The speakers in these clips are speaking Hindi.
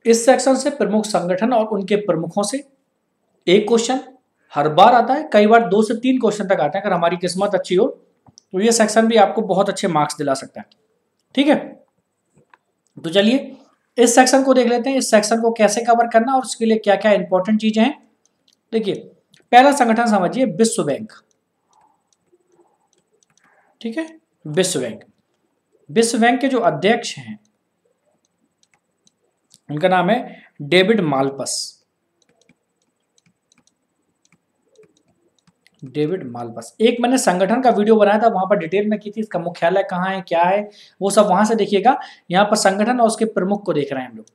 इस सेक्शन से प्रमुख संगठन और उनके प्रमुखों से एक क्वेश्चन हर बार आता है, कई बार 2 से 3 क्वेश्चन तक आते हैं। अगर हमारी किस्मत अच्छी हो तो ये सेक्शन भी आपको बहुत अच्छे मार्क्स दिला सकता है। ठीक है, तो चलिए इस सेक्शन को देख लेते हैं, इस सेक्शन को कैसे कवर करना और उसके लिए क्या क्या इंपॉर्टेंट चीजें हैं। देखिए पहला संगठन समझिए, विश्व बैंक। ठीक है, विश्व बैंक। विश्व बैंक के जो अध्यक्ष हैं उनका नाम है डेविड मालपस। डेविड मालपस। एक मैंने संगठन का वीडियो बनाया था, वहां पर डिटेल में की थी, इसका मुख्यालय कहाँ है क्या है वो सब वहां से देखिएगा। यहाँ पर संगठन और उसके प्रमुख को देख रहे हैं हम लोग।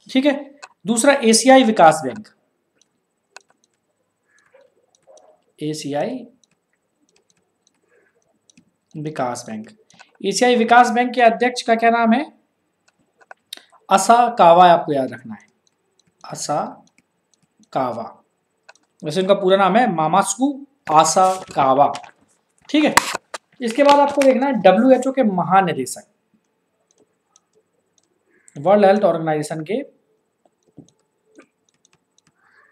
ठीक है, दूसरा एशियाई विकास बैंक। एशियाई विकास बैंक। एशियाई विकास बैंक के अध्यक्ष का क्या नाम है? असाकावा, आपको याद रखना है, असाकावा। वैसे उनका पूरा नाम है मामात्सु आसाकावा। ठीक है, इसके बाद आपको देखना है WHO के महानिदेशक, वर्ल्ड हेल्थ ऑर्गेनाइजेशन के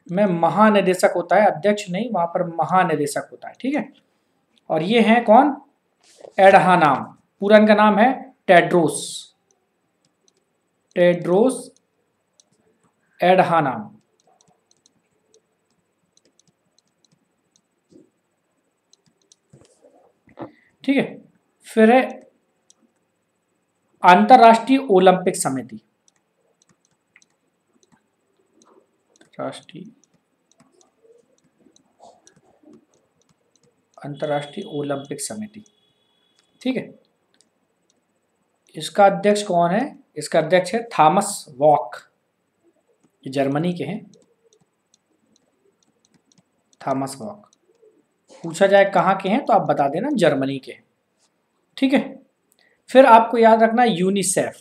में महानिदेशक होता है, अध्यक्ष नहीं, वहां पर महानिदेशक होता है। ठीक है, और ये हैं कौन? एडहानाम। पूरा इनका नाम है टेड्रोस, टेड्रोस एडहानाम। ठीक है, फिर है अंतरराष्ट्रीय ओलंपिक समिति, अंतरराष्ट्रीय ओलंपिक समिति। ठीक है, इसका अध्यक्ष कौन है? इसका अध्यक्ष है थॉमस वॉक, ये जर्मनी के हैं, थॉमस वॉक। पूछा जाए कहाँ के हैं तो आप बता देना जर्मनी के हैं। ठीक है, फिर आपको याद रखना यूनिसेफ।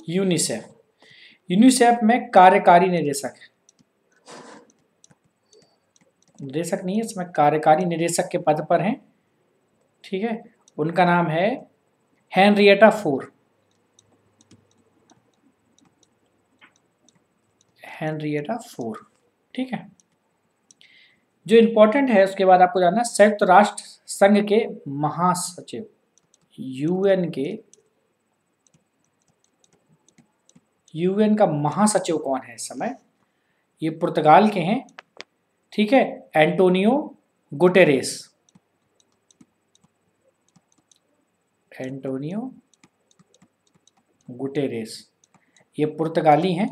यूनिसेफ, यूनिसेफ में कार्यकारी निदेशक है, निदेशक नहीं है इसमें, कार्यकारी निदेशक के पद पर हैं। ठीक है, उनका नाम है हेनरिएटा फोर, हेनरिएटा फोर। ठीक है, जो इंपॉर्टेंट है उसके बाद आपको जानना है संयुक्त राष्ट्र संघ के महासचिव, यूएन का महासचिव कौन है इस समय? ये पुर्तगाल के हैं। ठीक है, एंटोनियो गुटेरेस, एंटोनियो गुटेरेस, ये पुर्तगाली हैं।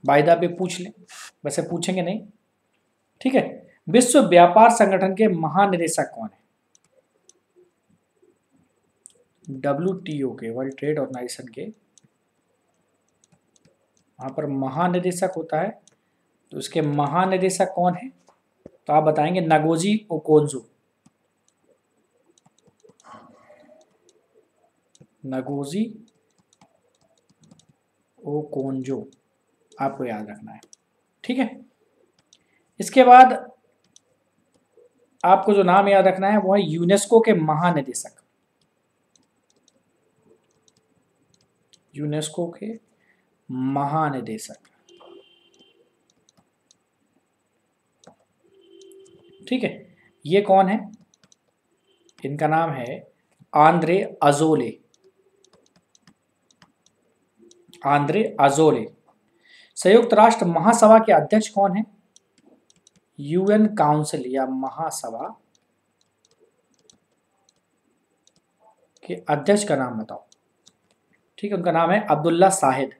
वायदा पे पूछ लें, वैसे पूछेंगे नहीं। ठीक है, विश्व व्यापार संगठन के महानिदेशक कौन है? WTO के, वर्ल्ड ट्रेड ऑर्गेनाइजेशन के, वहां पर महानिदेशक होता है। तो उसके महानिदेशक कौन है? तो आप बताएंगे नगोजी ओकोंजो, नगोजी ओकोंजो, आपको याद रखना है। ठीक है, इसके बाद आपको जो नाम याद रखना है वो है यूनेस्को के महानिदेशक, यूनेस्को के महानिदेशक। ठीक है, ये कौन है? इनका नाम है आंद्रे अजोले, आंद्रे अजोले। संयुक्त राष्ट्र महासभा के अध्यक्ष कौन है? यूएन काउंसिल या महासभा के अध्यक्ष का नाम बताओ। ठीक है, उनका नाम है अब्दुल्ला साहिद,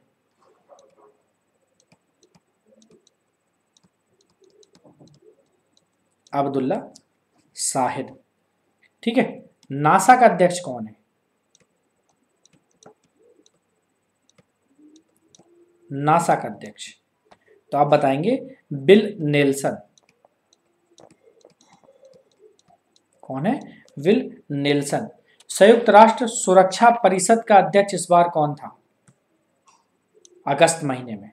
अब्दुल्ला साहिद। ठीक है, नासा का अध्यक्ष कौन है? नासा का अध्यक्ष तो आप बताएंगे बिल नेल्सन। कौन है? Bill Nelson. संयुक्त राष्ट्र सुरक्षा परिषद का अध्यक्ष इस बार कौन था अगस्त महीने में?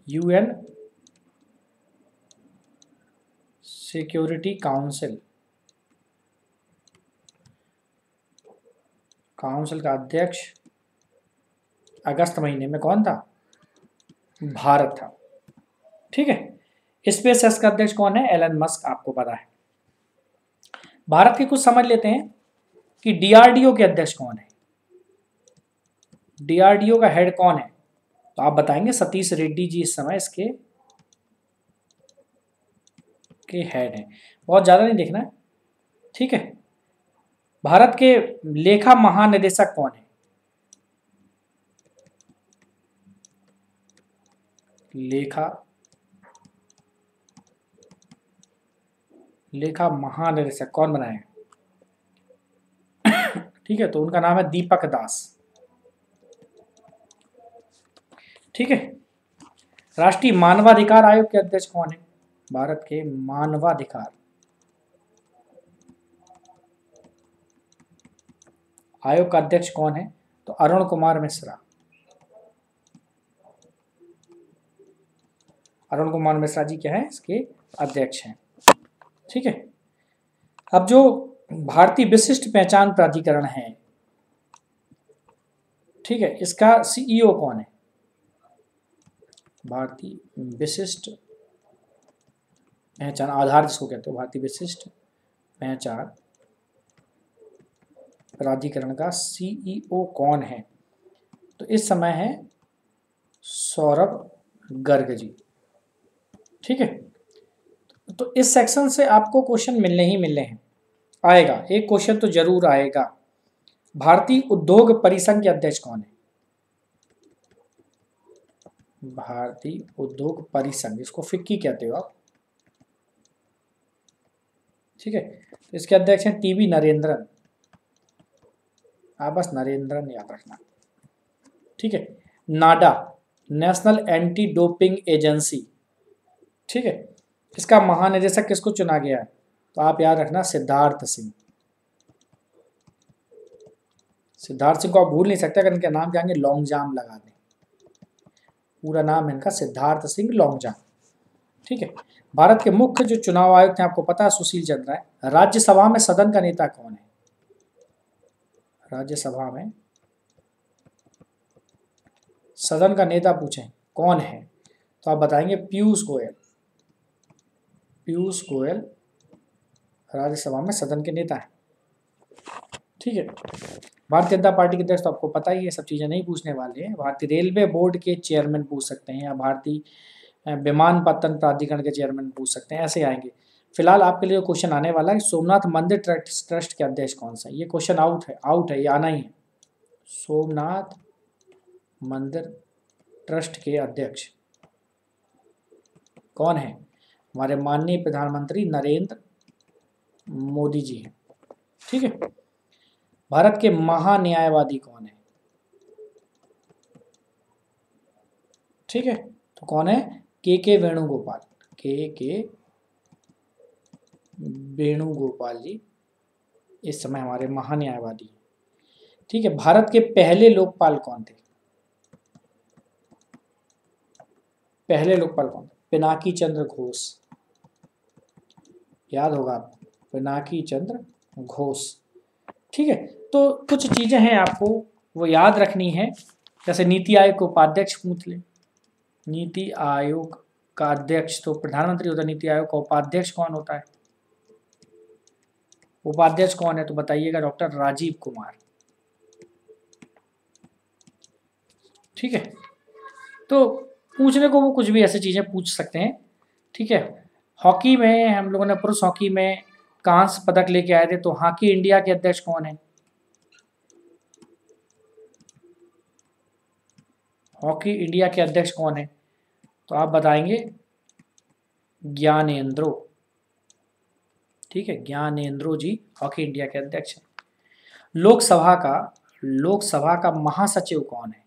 यूएन सिक्योरिटी काउंसिल, काउंसिल का अध्यक्ष अगस्त महीने में कौन था? भारत था। ठीक है। स्पेस एक्स का अध्यक्ष कौन है? एलन मस्क, आपको पता है। भारत के कुछ समझ लेते हैं कि डीआरडीओ के अध्यक्ष कौन है। डीआरडीओ का हेड कौन है? तो आप बताएंगे सतीश रेड्डी जी इस समय इसके हेड हैं। बहुत ज्यादा नहीं देखना है। ठीक है। भारत के लेखा महानिदेशक कौन है? लेखा महानिदेशक कौन बनाए? ठीक है, तो उनका नाम है दीपक दास। ठीक है। राष्ट्रीय मानवाधिकार आयोग के अध्यक्ष कौन है? भारत के मानवाधिकार आयोग का अध्यक्ष कौन है? तो अरुण कुमार मिश्रा। अरुण कुमार मिश्रा जी क्या है? इसके अध्यक्ष हैं। ठीक है। अब जो भारतीय विशिष्ट पहचान प्राधिकरण है, ठीक है, इसका सीईओ कौन है? भारतीय विशिष्ट पहचान आधार जिसको कहते हो, भारतीय विशिष्ट पहचान प्राधिकरण का सीईओ कौन है? तो इस समय है सौरभ गर्ग जी। ठीक है। तो इस सेक्शन से आपको क्वेश्चन मिलने ही मिलने हैं। आएगा एक क्वेश्चन तो जरूर आएगा। भारतीय उद्योग परिसंघ के अध्यक्ष कौन है? भारतीय उद्योग परिसंघ, इसको फिक्की कहते हो आप। ठीक है। तो इसके अध्यक्ष हैं टीवी नरेंद्रन। आप बस नरेंद्रन याद रखना। ठीक है। नाडा, नेशनल एंटी डोपिंग एजेंसी, ठीक है, इसका महानिदेशक किसको चुना गया है? तो आप याद रखना सिद्धार्थ सिंह। सिद्धार्थ सिंह को आप भूल नहीं सकते, अगर इनके नाम जाएंगे लॉन्गजाम लगा दें। पूरा नाम है इनका सिद्धार्थ सिंह लॉन्गजाम। ठीक है। भारत के मुख्य जो चुनाव आयुक्त हैं आपको पता है सुशील चंद्रा है। राज्यसभा में सदन का नेता कौन है? राज्यसभा में सदन का नेता पूछें कौन है तो आप बताएंगे पीयूष गोयल। पीयूष गोयल राज्यसभा में सदन के नेता है। ठीक है। भारतीय जनता पार्टी के अध्यक्ष तो आपको पता ही है, सब चीजें नहीं पूछने वाले हैं। भारतीय रेलवे बोर्ड के चेयरमैन पूछ सकते हैं या भारतीय विमानपत्तन प्राधिकरण के चेयरमैन पूछ सकते हैं, ऐसे आएंगे। फिलहाल आपके लिए क्वेश्चन आने वाला है सोमनाथ मंदिर ट्रस्ट के अध्यक्ष कौन सा? ये क्वेश्चन आउट है, ये आना ही है। सोमनाथ मंदिर ट्रस्ट के अध्यक्ष कौन है? हमारे माननीय प्रधानमंत्री नरेंद्र मोदी जी हैं। ठीक है। भारत के महान्यायवादी कौन है? ठीक है, तो कौन है? के वेणुगोपाल। के वेणुगोपाल जी इस समय हमारे महान्यायवादी। ठीक है। भारत के पहले लोकपाल कौन थे? पहले लोकपाल कौन थे? पिनाकी चंद्र घोष। याद होगा आपको, पिनाकी चंद्र घोष। ठीक है। तो कुछ चीजें हैं आपको वो याद रखनी है, जैसे नीति आयोग के उपाध्यक्ष पूछ ले। नीति आयोग का अध्यक्ष तो प्रधानमंत्री होता है, नीति आयोग का उपाध्यक्ष कौन होता है? उपाध्यक्ष कौन है तो बताइएगा डॉक्टर राजीव कुमार। ठीक है। तो पूछने को वो कुछ भी ऐसी चीजें पूछ सकते हैं। ठीक है। हॉकी में हम लोगों ने पुरुष हॉकी में कांस्य पदक लेके आए थे, तो हॉकी इंडिया के अध्यक्ष कौन है? हॉकी इंडिया के अध्यक्ष कौन है तो आप बताएंगे ज्ञानेंद्रो। ठीक है, ज्ञानेंद्रो जी हॉकी इंडिया के अध्यक्ष हैं। लोकसभा का महासचिव कौन है?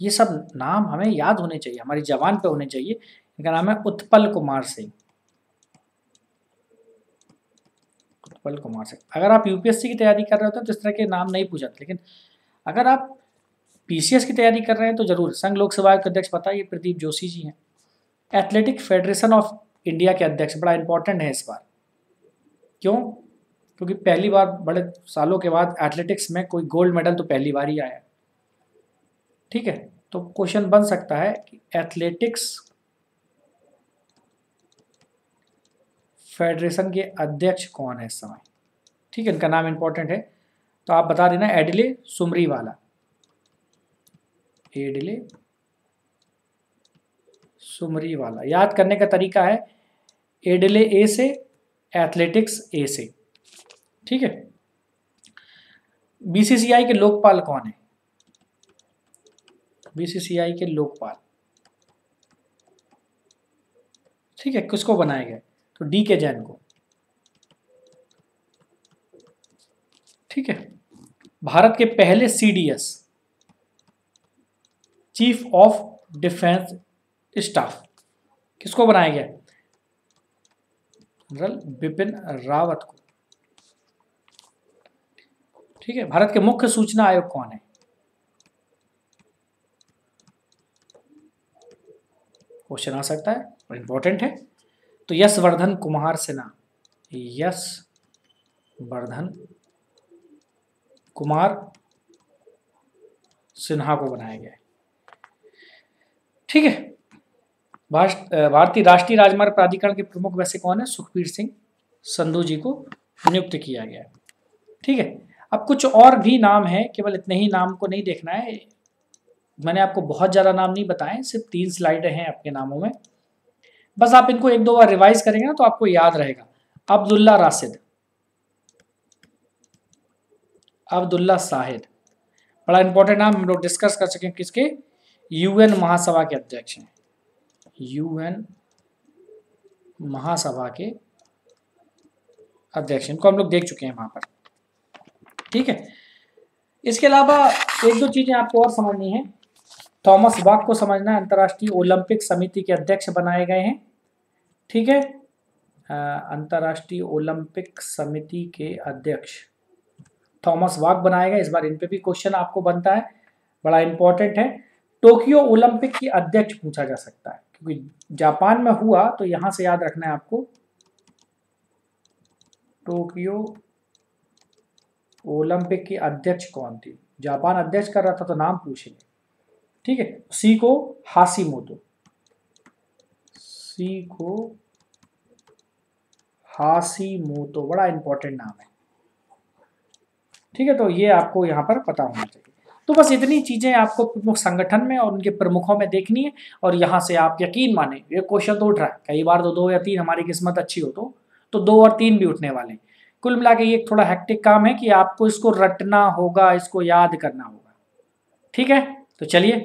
ये सब नाम हमें याद होने चाहिए, हमारी जबान पे होने चाहिए। इनका नाम है उत्पल कुमार सिंह। उत्पल कुमार सिंह। अगर आप यूपीएससी की तैयारी कर रहे होते हैं तो इस तरह के नाम नहीं पूछते, लेकिन अगर आप पीसीएस की तैयारी कर रहे हैं तो जरूर। संघ लोकसभा के अध्यक्ष पता है, ये प्रदीप जोशी जी हैं। एथलेटिक फेडरेशन ऑफ इंडिया के अध्यक्ष, बड़ा इंपॉर्टेंट है इस बार। क्यों? क्योंकि पहली बार बड़े सालों के बाद एथलेटिक्स में कोई गोल्ड मेडल तो पहली बार ही आया। ठीक है, तो क्वेश्चन बन सकता है कि एथलेटिक्स फेडरेशन के अध्यक्ष कौन है इस समय। ठीक है, इनका नाम इंपॉर्टेंट है, तो आप बता देना एडिले सुमरीवाला। एडिले सुमरीवाला, याद करने का तरीका है एडिले ए से, एथलेटिक्स ए से। ठीक है, बीसीसीआई के लोकपाल कौन है? बीसीसीआई के लोकपाल, ठीक है, किसको बनाया गया? तो डी के जैन को। ठीक है, भारत के पहले CDS, chief of defence staff, किसको बनाया गया? जनरल बिपिन रावत को। ठीक है, भारत के मुख्य सूचना आयोग कौन है? क्वेश्चन आ सकता है और इंपॉर्टेंट है, तो यशवर्धन कुमार सिन्हा, यशवर्धन कुमार सिन्हा को बनाया गया है। ठीक है, भारतीय राष्ट्रीय राजमार्ग प्राधिकरण के प्रमुख वैसे कौन है? सुखबीर सिंह संधू जी को नियुक्त किया गया है। ठीक है, अब कुछ और भी नाम है, केवल इतने ही नाम को नहीं देखना है, मैंने आपको बहुत ज़्यादा नाम नहीं बताए, सिर्फ 3 स्लाइडें हैं आपके नामों में, बस आप इनको 1-2 बार रिवाइज करेंगे ना तो आपको याद रहेगा। अब्दुल्ला राशिद, अब्दुल्ला शाहिद, बड़ा इंपॉर्टेंट नाम, हम लोग डिस्कस कर सकें किसके? यूएन महासभा के अध्यक्ष हैं, यूएन महासभा के अध्यक्ष, इनको हम लोग देख चुके हैं वहां पर। ठीक है, इसके अलावा 1-2 चीजें आपको और समझनी है। थॉमस बाक को समझना है, अंतर्राष्ट्रीय ओलंपिक समिति के अध्यक्ष बनाए गए हैं। ठीक है, अंतर्राष्ट्रीय ओलंपिक समिति के अध्यक्ष थॉमस बाक बनाए गए। इस बार इन पे भी क्वेश्चन आपको बनता है, बड़ा इंपॉर्टेंट है। टोक्यो ओलंपिक की अध्यक्ष पूछा जा सकता है, क्योंकि जापान में हुआ, तो यहां से याद रखना है आपको, टोक्यो ओलंपिक की अध्यक्ष कौन थी? जापान अध्यक्ष कर रहा था तो नाम पूछेंगे। ठीक है, सीको हाशिमोतो, सीको हाशिमोतो, बड़ा इंपॉर्टेंट नाम है। ठीक है, तो ये आपको यहाँ पर पता होना चाहिए। तो बस इतनी चीजें आपको प्रमुख संगठन में और उनके प्रमुखों में देखनी है, और यहाँ से आप यकीन माने ये क्वेश्चन तो उठ रहा है, कई बार तो 2 या 3, हमारी किस्मत अच्छी हो तो 2 और 3 भी उठने वाले हैं। कुल मिला के ये थोड़ा हेक्टिक काम है कि आपको इसको रटना होगा, इसको याद करना होगा। ठीक है, तो चलिए